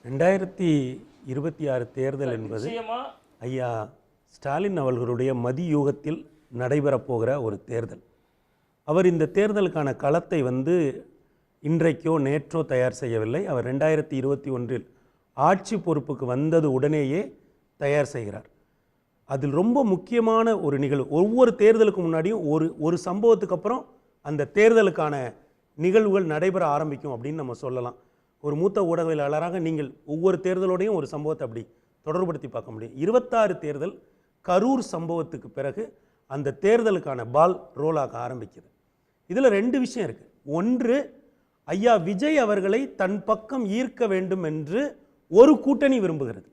2026 தேர்தல் என்பது ஐயா ஸ்டாலின் அவர்களுடைய மதியூகத்தில் நடைபெறப் போகிற ஒரு தேர்தல். அவர் இந்த தேர்தலுக்கான களத்தை இன்றைக்கோ நேற்றோ தயார் செய்யவில்லை. அவர் 2021 ஆட்சி பொறுப்புக்கு வந்தது உடனேயே தயார் செய்கிறார். அதில் ரொம்ப முக்கியமான ஒரு நிகழ்வு, ஒவ்வொரு தேர்தலுக்கு முன்னாடியும் ஒரு சம்பவத்துக்கு அப்புறம் அந்த தேர்தலுக்கான நிகழ்வுகள் நடைபெற ஆரம்பிக்கும் அப்படின்னு நம்ம சொல்லலாம். ஒரு மூத்த ஊடகவியலாளராக நீங்கள் ஒவ்வொரு தேர்தலோடையும் ஒரு சம்பவத்தை அப்படி தொடர்புபடுத்தி பார்க்க முடியும். 26 தேர்தல் கரூர் சம்பவத்துக்கு பிறகு அந்த தேர்தலுக்கான பால் ரோலாக ஆரம்பிக்குது. இதில் 2 விஷயம் இருக்குது. ஒன்று, ஐயா விஜய் அவர்களை தன் பக்கம் ஈர்க்க வேண்டும் என்று ஒரு கூட்டணி விரும்புகிறது.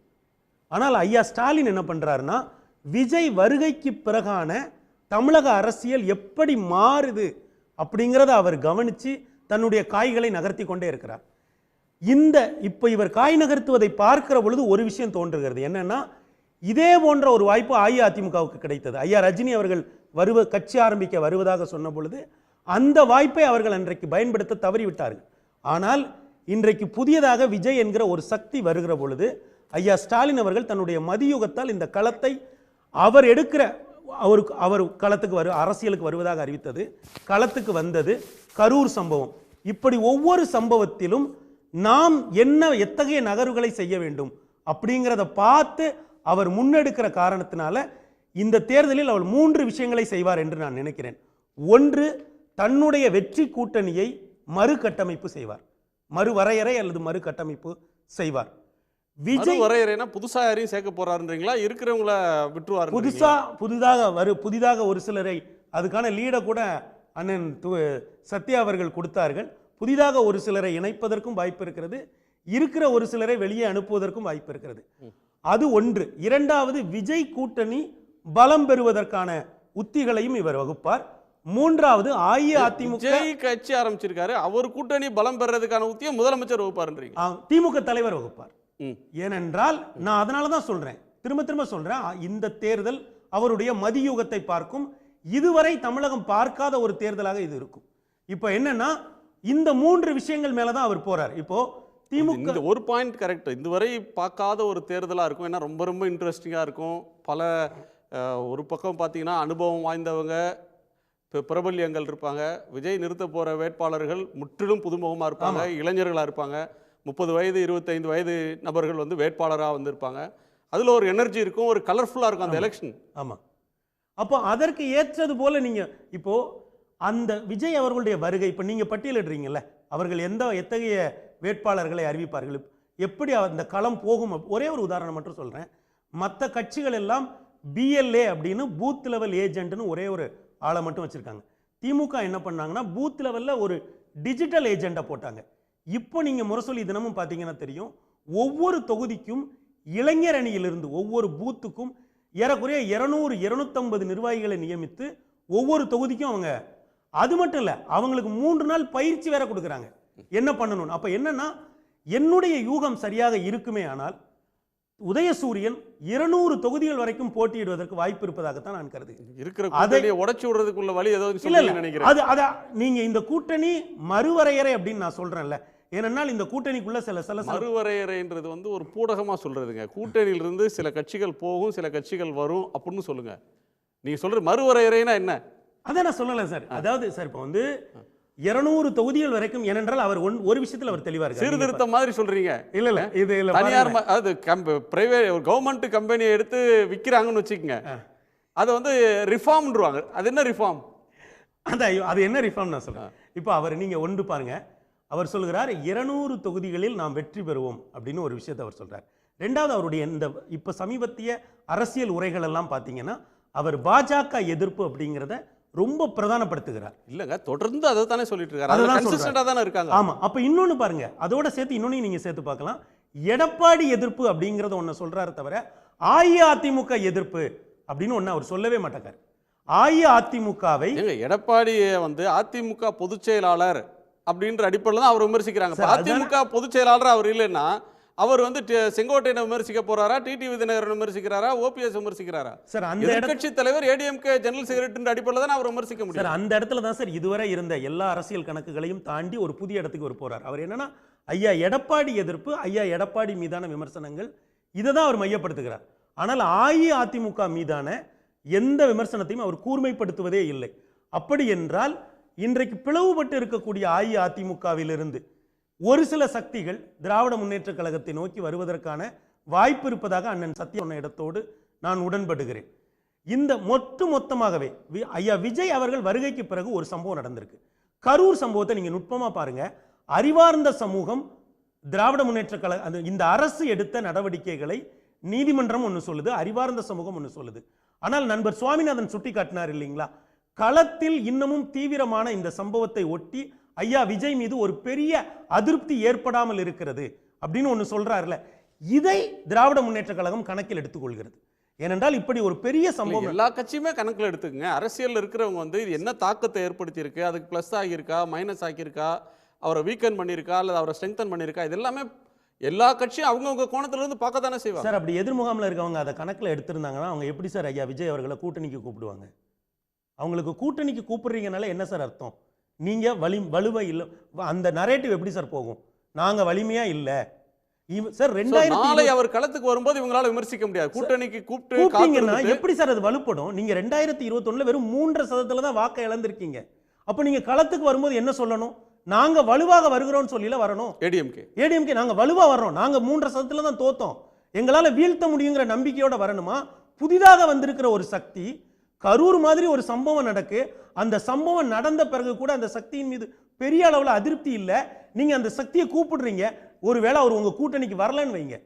ஆனால் ஐயா ஸ்டாலின் என்ன பண்ணுறாருன்னா, விஜய் வருகைக்கு பிறகான தமிழக அரசியல் எப்படி மாறுது அப்படிங்கிறத அவர் கவனித்து தன்னுடைய காய்களை நகர்த்தி கொண்டே இருக்கிறார். இப்போ இவர் காய் நகர்த்துவதை பார்க்கிற பொழுது ஒரு விஷயம் தோன்றுகிறது. என்னன்னா, இதே போன்ற ஒரு வாய்ப்பு அஇஅதிமுகவுக்கு கிடைத்தது. ஐயா ரஜினி அவர்கள் கட்சி ஆரம்பிக்க வருவதாக சொன்ன பொழுது அந்த வாய்ப்பை அவர்கள் அன்றைக்கு பயன்படுத்த தவறிவிட்டார்கள். ஆனால் இன்றைக்கு புதியதாக விஜய் என்கிற ஒரு சக்தி வருகிற பொழுது ஐயா ஸ்டாலின் அவர்கள் தன்னுடைய மதியுகத்தால் இந்த களத்தை அவர் களத்துக்கு அரசியலுக்கு வருவதாக அறிவித்தது, களத்துக்கு வந்தது கரூர் சம்பவம். இப்படி ஒவ்வொரு சம்பவத்திலும் நாம் எத்தகைய நகர்வுகளை செய்ய வேண்டும் அப்படிங்கிறத பார்த்து அவர் முன்னெடுக்கிற காரணத்தினால இந்த தேர்தலில் அவர் 3 விஷயங்களை செய்வார் என்று நான் நினைக்கிறேன். ஒன்று, தன்னுடைய வெற்றி கூட்டணியை மறுகட்டமைப்பு செய்வார், மறுவரையறை அல்லது மறுகட்டமைப்பு செய்வார். விஜய் வரையறைனா புதுசா யாரையும் சேர்க்க போறாருன்றீங்களா, இருக்கிறவங்கள விட்டுருவாரு? புதிதாக ஒரு சிலரை, அதுக்கான லீடை கூட அண்ணன் சத்யா அவர்கள் கொடுத்தார்கள். புதிதாக ஒரு சிலரை இணைப்பதற்கும் வாய்ப்பு இருக்கிறது, இருக்கிற ஒரு சிலரை வெளியே அனுப்புவதற்கும் வாய்ப்பு இருக்கிறது. அது ஒன்று. இரண்டாவது, விஜய் கூட்டணி பலம் பெறுவதற்கான உத்திகளையும் இவர் வகுப்பார். மூன்றாவது, அஇஅதிமுக கட்சி ஆரம்பிச்சிருக்காரு, அவர் கூட்டணி பலம் பெறதுக்கான உத்தியை முதலமைச்சர் வகுப்பார், திமுக தலைவர் வகுப்பார். ஏனென்றால் நான் அதனாலதான் சொல்றேன், திரும்ப சொல்றேன், இந்த தேர்தல் அவருடைய மதியூகத்தை பார்க்கும். இதுவரை தமிழகம் பார்க்காத ஒரு தேர்தலாக இது இருக்கும். இப்ப என்னன்னா, இந்த 3 விஷயங்கள் மேலதான் அவர் போறார். இப்போ திமுக ஒரு பாயிண்ட் கரெக்ட், இதுவரை பார்க்காத ஒரு தேர்தலா இருக்கும். ஏன்னா ரொம்ப ரொம்ப இன்ட்ரெஸ்டிங்கா இருக்கும். பல ஒரு பக்கம் பார்த்தீங்கன்னா அனுபவம் வாய்ந்தவங்க, பிரபல்யங்கள் இருப்பாங்க. விஜய் நிறுத்த போற வேட்பாளர்கள் முற்றிலும் புதுமுகமா இருப்பாங்க, இளைஞர்களா இருப்பாங்க. 30 வயது 25 வயது நபர்கள் வேட்பாளராக வந்திருப்பாங்க. அதுல ஒரு எனர்ஜி இருக்கும், ஒரு கலர்ஃபுல்லா இருக்கும் அந்த எலெக்ஷன். ஆமா. அப்போ அதற்கு ஏற்றது போல நீங்க இப்போ அந்த விஜய் அவர்களுடைய வருகை, இப்போ நீங்க பட்டியலிடுறீங்கல்ல, அவர்கள் எத்தகைய வேட்பாளர்களை அறிவிப்பார்கள், எப்படி அந்த களம் போகும். ஒரே ஒரு உதாரணம் மட்டும் சொல்றேன். மற்ற கட்சிகள் எல்லாம் பிஎல்ஏ அப்படின்னு பூத் லெவல் ஏஜென்ட்னு ஒரே ஒரு ஆளை மட்டும் வச்சிருக்காங்க. திமுக என்ன பண்ணாங்கன்னா, பூத் லெவல்ல ஒரு டிஜிட்டல் ஏஜெண்டை போட்டாங்க. இப்போ நீங்க முரசொலி தினமும் பார்த்தீங்கன்னா தெரியும், ஒவ்வொரு தொகுதிக்கும் இளைஞர் அணியிலிருந்து ஒவ்வொரு பூத்துக்கும் ஏறக்குறைய 200-250 நிர்வாகிகளை நியமித்து ஒவ்வொரு தொகுதிக்கும் அவங்க, அது மட்டும் இல்ல, அவங்களுக்கு 3 நாள் பயிற்சி வேற கொடுக்குறாங்க என்ன பண்ணணும். அப்ப என்னன்னா, என்னுடைய யூகம் சரியாக இருக்குமே ஆனால் உதயசூரியன் 200 தொகுதிகள் வரைக்கும் போட்டியிடுவதற்கு வாய்ப்பு இருப்பதாகத்தான் நான் கருதுகிறேன். இருக்கிற அதை உடைச்சு விடுறதுக்குள்ள வழி ஏதாவது நினைக்கிறேன். நீங்க இந்த கூட்டணி மறுவரையறை அப்படின்னு நான் சொல்றேன்ல, ஏனென்றால் இந்த கூட்டணிக்குள்ள சில மறுவரையறைன்றது ஒரு பூடகமா சொல்றதுங்க. கூட்டணியிலிருந்து சில கட்சிகள் போகும், சில கட்சிகள் வரும் அப்படின்னு சொல்லுங்க. நீங்க சொல்ற மறுவரையறைனா என்ன? அதான் நான் சொல்லல சார். அதாவது சார், இப்போ 200 தொகுதிகள் வரைக்கும், ஏனென்றால் அவர் ஒரு விஷயத்தில் அவர் தெளிவா இருக்கார். சீர்திருத்தம் மாதிரி சொல்றீங்க. இல்ல இது இல்ல, தனியார் அது பிரைவேட் கவர்மெண்ட் கம்பெனியை எடுத்து விற்கிறாங்கன்னு வச்சுக்கோங்க, அதை ரிஃபார்ம்ன்றாங்க. அது என்ன ரிஃபார்ம்? அது என்ன ரிஃபார்ம் நான் சொல்றேன். இப்போ அவர் நீங்க ஒன்று பாருங்க, அவர் சொல்கிறார் 200 தொகுதிகளில் நாம் வெற்றி பெறுவோம் அப்படின்னு ஒரு விஷயத்தை அவர் சொல்றார். ரெண்டாவது, அவருடைய இந்த இப்ப சமீபத்திய அரசியல் உரைகள் எல்லாம் பார்த்தீங்கன்னா, அவர் பாஜக எதிர்ப்பு அப்படிங்கிறத ரொம்ப பிரதானப்படுத்துகிறார். இல்லங்க, தொடர்ந்து அதை தானே சொல்லிட்டு இருக்காரு. ஆமா. அப்ப இன்னொன்னு பாருங்க, அதோட சேர்த்து இன்னொன்னு நீங்க சேர்த்து பார்க்கலாம். எடப்பாடி எதிர்ப்பு அப்படிங்கறத ஒண்ணு சொல்றாரு தவிர அஇஅதிமுக எதிர்ப்பு அப்படின்னு ஒண்ணு அவர் சொல்லவே மாட்டார். அஇஅதிமுகவை எடப்பாடியை அதிமுக பொதுச் செயலாளர் அப்படின்ற அடிப்படையில் தான் அவர் விமர்சிக்கிறாங்க. அதிமுக பொதுச் செயலாளர் அவர் இல்லைன்னா அவர் வந்து செங்கோட்டையனை விமர்சிக்க போறாரா, டிடிவி தினகரன் விமர்சிக்கிறாரா, ஓபிஎஸ் விமர்சிக்கிறாரா? சார் அந்த எதிர்க்கட்சி தலைவர் ஏடிஎம்கே ஜெனரல் செக்ரட்டரி அடிப்படையில் தான் அவர் விமர்சிக்க முடியும். சார் அந்த இடத்துல தான் சார் இதுவரை இருந்த எல்லா அரசியல் கணக்குகளையும் தாண்டி ஒரு புதிய இடத்துக்கு ஒரு போறார். அவர் என்னன்னா ஐயா எடப்பாடி எதிர்ப்பு, ஐயா எடப்பாடி மீதான விமர்சனங்கள், இதை தான் அவர் மையப்படுத்துகிறார். ஆனால் அஇஅதிமுக மீதான எந்த விமர்சனத்தையும் அவர் கூர்மைப்படுத்துவதே இல்லை. அப்படி என்றால் இன்றைக்கு பிளவுபட்டு இருக்கக்கூடிய அஇஅதிமுகவிலிருந்து ஒரு சில சக்திகள் திராவிட முன்னேற்ற கழகத்தை நோக்கி வருவதற்கான வாய்ப்பு இருப்பதாக அண்ணன் சத்யா சொன்ன இடத்தோடு நான் உடன்படுகிறேன். இந்த மொத்தமாகவே ஐயா விஜய் அவர்கள் வருகைக்கு பிறகு ஒரு சம்பவம் நடந்திருக்கு. கரூர் சம்பவத்தை நீங்க நுட்பமா பாருங்க. அறிவார்ந்த சமூகம் திராவிட முன்னேற்ற கழக இந்த அரசு எடுத்த நடவடிக்கைகளை நீதிமன்றம் ஒன்று சொல்லுது, அறிவார்ந்த சமூகம் ஒன்று சொல்லுது. ஆனால் நண்பர் சுவாமிநாதன் சுட்டி காட்டினார் இல்லைங்களா, களத்தில் இன்னமும் தீவிரமான இந்த சம்பவத்தை ஒட்டி ஐயா விஜய் மீது ஒரு பெரிய அதிருப்தி ஏற்படாமல் இருக்கிறது அப்படின்னு ஒன்று சொல்றாருல, இதை திராவிட முன்னேற்ற கழகம் கணக்கில் எடுத்துக்கொள்கிறது. ஏனென்றால் இப்படி ஒரு பெரிய சம்பவம் எல்லா கட்சியுமே கணக்கில் எடுத்துக்கங்க. அரசியல் இருக்கிறவங்க வந்து இது என்ன தாக்கத்தை ஏற்படுத்தி இருக்கு, அதுக்கு பிளஸ் ஆகியிருக்கா, மைனஸ் ஆகியிருக்கா, அவரை வீக்கன் பண்ணியிருக்கா, அல்லது அவரை ஸ்ட்ரெங்தன் பண்ணியிருக்கா, இது எல்லாமே எல்லா கட்சியும் அவங்கவுங்க கோணத்துல இருந்து பார்க்க தானே செய்வாங்க. சார் அப்படி எதிர்முகாமில் இருக்கவங்க அதை கணக்கில் எடுத்திருந்தாங்கன்னா அவங்க எப்படி சார் ஐயா விஜய் அவர்களை கூட்டணிக்கு கூப்பிடுவாங்க? அவங்களுக்கு கூட்டணிக்கு கூப்பிடுறீங்கனால என்ன சார் அர்த்தம்? நீங்க வலுவை இல்லை, அந்த நரேட்டிவ் எப்படி சார் போகும்? நாங்க வலிமையா இல்ல சார். 2000 அவர் களத்துக்கு வரும்போது இவங்களால விமர்சிக்க முடியாது. கூட்டணிக்கு கூப்பிட்டீங்கன்னா எப்படி சார் அது வலுப்படும்? நீங்க 2021 வெறும் 3% தான் வாக்கை இழந்திருக்கீங்க. அப்ப நீங்க களத்துக்கு வரும்போது என்ன சொல்லணும்? நாங்க வலுவாக வருகிறோம்னு சொல்லில வரணும். ஏடிஎம்கே நாங்க வலுவா வர்றோம், நாங்க 3% தான் தோத்தோம், எங்களால வீழ்த்த முடியுங்கிற நம்பிக்கையோட வரணுமா? புதிதாக வந்திருக்கிற ஒரு சக்தி, கரூர் மாதிரி ஒரு சம்பவம் நடக்கு, அந்த சம்பவம் நடந்த பிறகு கூட அந்த சக்தியின் மீது பெரிய அளவில் அதிருப்தி இல்லை, நீங்க அந்த சக்தியை கூப்பிடுறீங்க. ஒருவேளை அவர் உங்க கூட்டணிக்கு வரலன்னு வைங்க,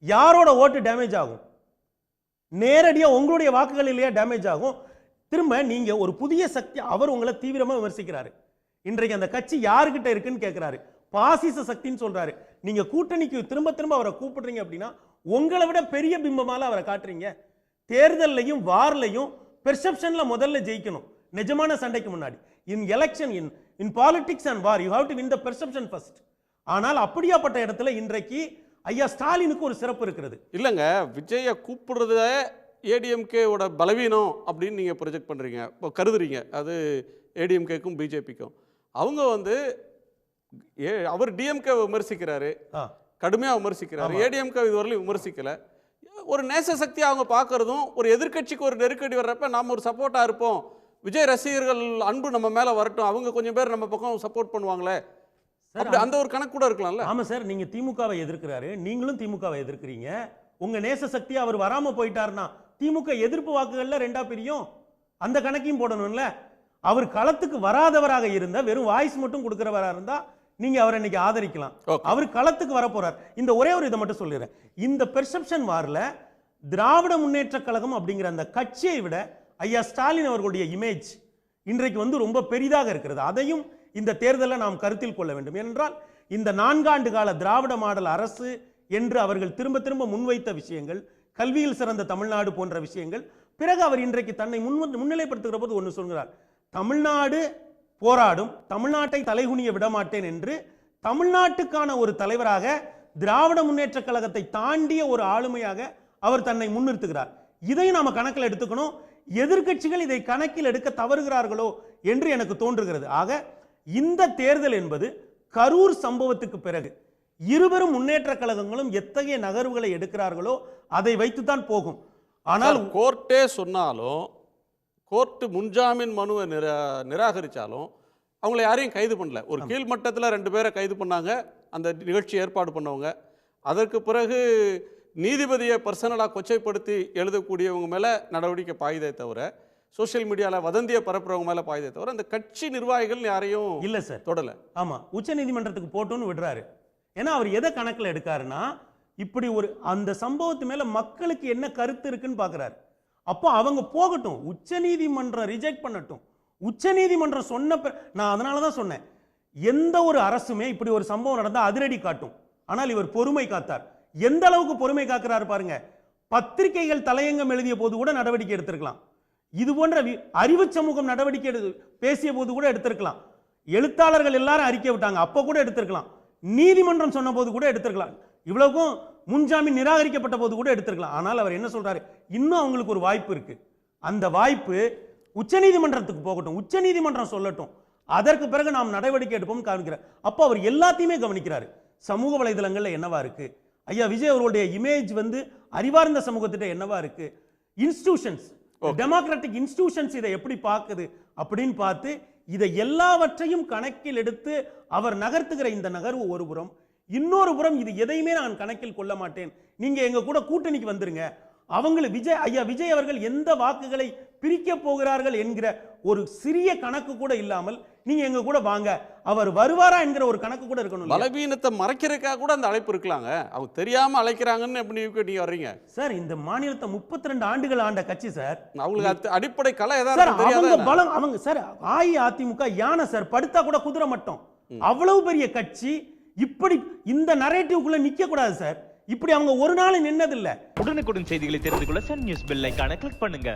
யாரோட ஓட்டு டேமேஜ் ஆகும்? நேரடியா உங்களுடைய வாக்குகள் இல்லையா டேமேஜ் ஆகும். திரும்ப நீங்க ஒரு புதிய சக்தி, அவர் உங்களை தீவிரமா விமர்சிக்கிறாரு. இன்றைக்கு அந்த கட்சி யாருக்கிட்ட இருக்குன்னு கேட்கிறாரு, பாசிச சக்தின்னு சொல்றாரு. நீங்க கூட்டணிக்கு திரும்ப திரும்ப அவரை கூப்பிடுறீங்க அப்படின்னா உங்களை விட பெரிய பிம்பமால அவரை காட்டுறீங்க. தேர்தல்லையும் வார்லையும் பெர்செப்ஷன்ல முதல்ல ஜெயிக்கணும், நிஜமான சண்டைக்கு முன்னாடி. இன் election, in politics and war you have to win the perception first. ஆனால் அப்படியாப்பட்ட இடத்துல இன்றைக்கு ஐயா ஸ்டாலினுக்கு ஒரு சிறப்பு இருக்கிறது. இல்லைங்க, விஜயை கூப்பிடுறத ஏடிஎம்கேவோட பலவீனம் அப்படின்னு நீங்க ப்ரொஜெக்ட் பண்றீங்க, இப்போ கருதுறீங்க. அது ஏடிஎம்கேக்கும் பிஜேபிக்கும் அவங்க வந்து அவர் டிஎம்கே விமர்சிக்கிறாரு, கடுமையா விமர்சிக்கிறாரு, ஏடிஎம்கே இதுவரையிலும் விமர்சிக்கல. ஒரு நேச சக்தி அவங்க பார்க்கறதும், ஒரு எதிர்க்கட்சிக்கு ஒரு நெருக்கடி வர்றப்ப நாம ஒரு சப்போர்ட்டா இருப்போம், விஜய் ரசிகர்கள் அன்பு நம்ம மேல வரட்டும், அவங்க கொஞ்சம் பேர் நம்ம பக்கம் சப்போர்ட் பண்ணுவாங்களே, அந்த ஒரு கணக்கு கூட இருக்கலாம்ல. ஆமா சார், நீங்க திமுகவை எதிர்க்கிறாரு, நீங்களும் திமுகவை எதிர்க்கிறீங்க. உங்க நேச சக்தி அவர் வராம போயிட்டாருன்னா திமுக எதிர்ப்பு வாக்குகள்ல ரெண்டா பிரியும். அந்த கணக்கையும் போடணும்ல. அவர் களத்துக்கு வராதவராக இருந்தா, வெறும் வாய்ஸ் மட்டும் கொடுக்கிறவராக இருந்தா நீங்க அவரை இன்னைக்கு ஆதரிக்கலாம். அவர் களத்துக்கு வர போறார். இந்த ஒரே ஒரு இதை மட்டும் சொல்லிடுறேன், இந்த பெர்செப்ஷன் வார்ல திராவிட முன்னேற்ற கழகம் அப்படிங்கிற அந்த கட்சியை விட ஐயா ஸ்டாலின் அவர்களுடைய இமேஜ் இன்றைக்கு வந்து ரொம்ப பெரிதாக இருக்கிறது. அதையும் இந்த தேர்தலை நாம் கருத்தில் கொள்ள வேண்டும். ஏனென்றால் இந்த 4 ஆண்டு கால திராவிட மாடல் அரசு என்று அவர்கள் திரும்ப திரும்ப முன்வைத்த விஷயங்கள், கல்வியில் சிறந்த தமிழ்நாடு போன்ற விஷயங்கள், பிறகு அவர் இன்றைக்கு தன்னை முன்னிலைப்படுத்துகிற போது ஒன்று சொல்கிறார், தமிழ்நாடு போராடும், தமிழ்நாட்டை தலைகுனிய விடமாட்டேன் என்று தமிழ்நாட்டுக்கான ஒரு தலைவராக திராவிட முன்னேற்ற கழகத்தை தாண்டிய ஒரு ஆளுமையாக அவர் தன்னை முன்னிறுத்துகிறார். இதையும் நாம கணக்கில் எடுத்துக்கணும். எதிர்க்கட்சிகள் இதை கணக்கில் எடுக்க தவறுகிறார்களோ என்று எனக்கு தோன்றுகிறது. ஆக இந்த தேர்தல் என்பது கரூர் சம்பவத்துக்கு பிறகு இருவரும் முன்னேற்ற கழகங்களும் எத்தகைய நகர்வுகளை எடுக்கிறார்களோ அதை வைத்துத்தான் போகும். ஆனால் கோர்ட்டே சொன்னாலும், கோர்ட்டு முன்ஜாமீன் மனுவை நிராகரித்தாலும் அவங்கள யாரையும் கைது பண்ணல. ஒரு கீழ்மட்டத்தில் 2 பேரை கைது பண்ணாங்க, அந்த நிகழ்ச்சி ஏற்பாடு பண்ணவங்க. அதற்கு பிறகு நீதிபதியை பர்சனலாக கொச்சைப்படுத்தி எழுதக்கூடியவங்க மேலே நடவடிக்கை பாயுதே தவிர, சோசியல் மீடியாவில் வதந்தியை பரப்புறவங்க மேலே பாயுதே தவிர, அந்த கட்சி நிர்வாகிகள் யாரையும் இல்லை சார் தொடலை. ஆமாம், உச்ச நீதிமன்றத்துக்கு போட்டோன்னு விடுறாரு. ஏன்னா அவர் எதை கணக்கில் எடுக்காருன்னா, இப்படி ஒரு அந்த சம்பவத்து மேலே மக்களுக்கு என்ன கருத்து இருக்குன்னு பார்க்குறாரு. அப்போ அவங்க போகட்டும், உச்ச நீதிமன்றம் ரிஜெக்ட் பண்ணட்டும். உச்ச நீதிமன்றம் சொன்ன நான் அதனால தான் சொன்னேன், எந்த ஒரு அரசுமே இப்படி ஒரு சம்பவம் நடந்தால் அதிரடி காட்டும். ஆனால் இவர் பொறுமை காத்தார். எந்த அளவுக்கு பொறுமை காக்கிறாரு பாருங்க. பத்திரிகைகள் தலையங்கம் எழுதிய போது கூட நடவடிக்கை எடுத்திருக்கலாம். இது போன்ற அறிவு சமூகம் நடவடிக்கை பேசிய போது கூட எடுத்திருக்கலாம். எழுத்தாளர்கள் எல்லாரும் அறிக்கை விட்டாங்க, அப்போ கூட எடுத்திருக்கலாம். நீதிமன்றம் சொன்ன போது கூட எடுத்திருக்கலாம். இவ்வளவுக்கும் முன்ஜாமீன் நிராகரிக்கப்பட்ட போது கூட எடுத்திருக்கலாம். ஆனால் அவர் என்ன சொல்றாரு, இன்னும் அவங்களுக்கு ஒரு வாய்ப்பு இருக்கு. அந்த வாய்ப்பு உச்சநீதிமன்றத்துக்கு போகட்டும், உச்சநீதிமன்றம் சொல்லட்டும், அதற்கு பிறகு நாம் நடவடிக்கை எடுப்போம் காமிக்கிறார். அப்போ அவர் எல்லாத்தையுமே கவனிக்கிறாரு. சமூக வலைதளங்கள்ல என்னவா இருக்கு, ஐயா விஜய் அவர்களுடைய இமேஜ் வந்து அறிவார்ந்த சமூகத்திட்ட என்னவா இருக்கு, இன்ஸ்டிடியூஷன்ஸ் டெமோக்ராட்டிக் இன்ஸ்டிடியூஷன்ஸ் இதை எப்படி பார்க்குது அப்படின்னு பார்த்து இதை எல்லாவற்றையும் கணக்கில் எடுத்து அவர் நகர்த்துகிற இந்த நகர்வு ஒரு புறம், இன்னொரு புறம் இது எதையுமே நான் கணக்கில் கொள்ள மாட்டேன், நீங்க எங்க கூட கூட்டணிக்கு வந்துருங்க, அவங்களுக்கு விஜய் அவர்கள் எந்த வாக்குகளை பிரிக்க போகிறார்கள் என்கிற ஒரு சிறிய கணக்கு கூட இல்லாமல் நீங்க எங்க கூட வாங்க, அவர் வருவாரா என்கிற ஒரு கணக்கு கூட இருக்கணும். பலவீனத்தை மறைக்கிறதுக்காக கூட அந்த அழைப்பு இருக்கலாங்க. அவங்க தெரியாம அழைக்கிறாங்கன்னு எப்படி நீங்க வர்றீங்க சார்? இந்த மாநிலத்தை 32 ஆண்டுகள் ஆண்ட கட்சி சார். அவங்களுக்கு அடிப்படை கலை சார், அவங்க பலம், அவங்க சார் அஇஅதிமுக யானை சார், படுத்தா கூட குதிரை மட்டும். அவ்வளவு பெரிய கட்சி இப்படி இந்த நரேட்டிவ்க்குள்ள நிக்க கூடாது சார். இப்படி அவங்க ஒரு நாள் நின்னதில்லை. உடனுக்குடன் செய்திகளை தெரிந்து கொள்ள சன் நியூஸ் பெல் ஐகானை கிளிக் பண்ணுங்க.